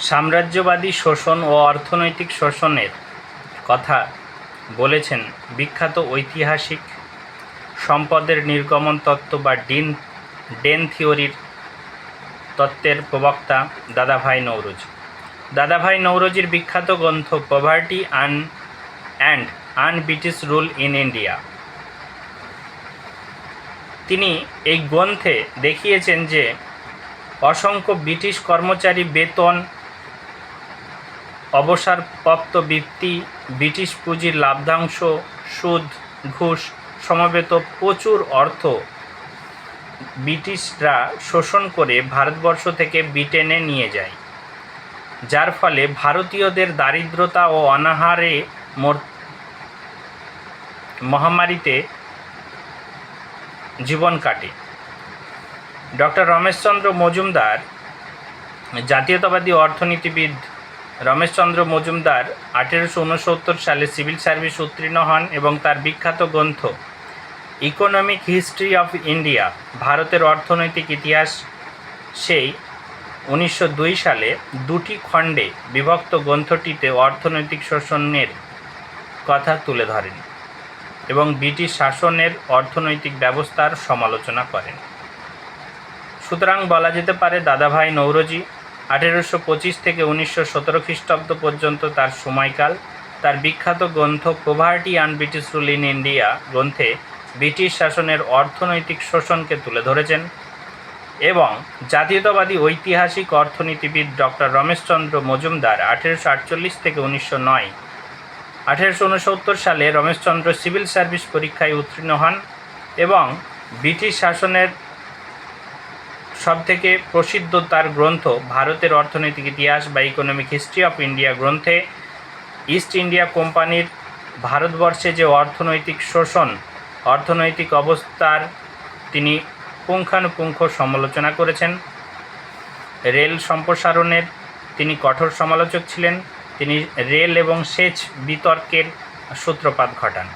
সাম্রাজ্যবাদী শোষণ ও অর্থনৈতিক শোষণের কথা বলেছেন বিখ্যাত ঐতিহাসিক সম্পদের নির্গমন তত্ত্ব বা ডেন থিওরির তত্ত্বের প্রবক্তা দাদাভাই নওরোজি। দাদাভাই নওরোজির বিখ্যাত গ্রন্থ poverty and British rule in India. তিনি এই গ্রন্থে দেখিয়েছেন যে অসংখ্য ব্রিটিশ কর্মচারী বেতন, অবসরপ্রাপ্ত বৃত্তি, ব্রিটিশ পুঁজির লাভ্যাংশ, সুদ, ঘুষ সমবেত প্রচুর অর্থ ব্রিটিশরা শোষণ করে ভারতবর্ষ থেকে ব্রিটেনে নিয়ে যায়, যার ফলে ভারতীয়দের দারিদ্রতা ও অনাহারে মহামারীতে জীবন কাটে। ডক্টর রমেশচন্দ্র মজুমদার, জাতীয়তাবাদী অর্থনীতিবিদ রমেশচন্দ্র মজুমদার 1869 সালে সিভিল সার্ভিস উত্তীর্ণ হন এবং তার বিখ্যাত গ্রন্থ ইকোনমিক হিস্ট্রি অফ ইন্ডিয়া, ভারতের অর্থনৈতিক ইতিহাস, সেই 1902 সালে 2টি খণ্ডে বিভক্ত গ্রন্থটিতে অর্থনৈতিক শোষণের কথা তুলে ধরেন এবং ব্রিটিশ শাসনের অর্থনৈতিক ব্যবস্থার সমালোচনা করেন। সুতরাং বলা যেতে পারে দাদাভাই নওরোজি 1825 থেকে 1917 খ্রিস্টাব্দ পর্যন্ত তার সময়কাল। তার বিখ্যাত গ্রন্থ poverty and British rule in India গ্রন্থে ব্রিটিশ শাসনের অর্থনৈতিক শোষণকে তুলে ধরেছেন এবং জাতীয়তাবাদী ঐতিহাসিক অর্থনীতিবিদ ডক্টর রমেশচন্দ্র মজুমদার 1848 থেকে 1909 1869 সালে রমেশচন্দ্র সিভিল সার্ভিস পরীক্ষায় উত্তীর্ণ হন এবং ব্রিটিশ শাসনের সবথেকে প্রসিদ্ধ তার গ্রন্থ ভারতের অর্থনৈতিক ইতিহাস বা ইকোনমিক হিস্ট্রি অফ ইন্ডিয়া গ্রন্থে ইস্ট ইন্ডিয়া কোম্পানির ভারতবর্ষে যে অর্থনৈতিক শোষণ, অর্থনৈতিক অবস্থার তিনি পুঙ্খানুপুঙ্খ সমালোচনা করেছেন। রেল সম্প্রসারণের তিনি কঠোর সমালোচক ছিলেন। তিনি রেল এবং সেচ বিতর্কের সূত্রপাত ঘটান।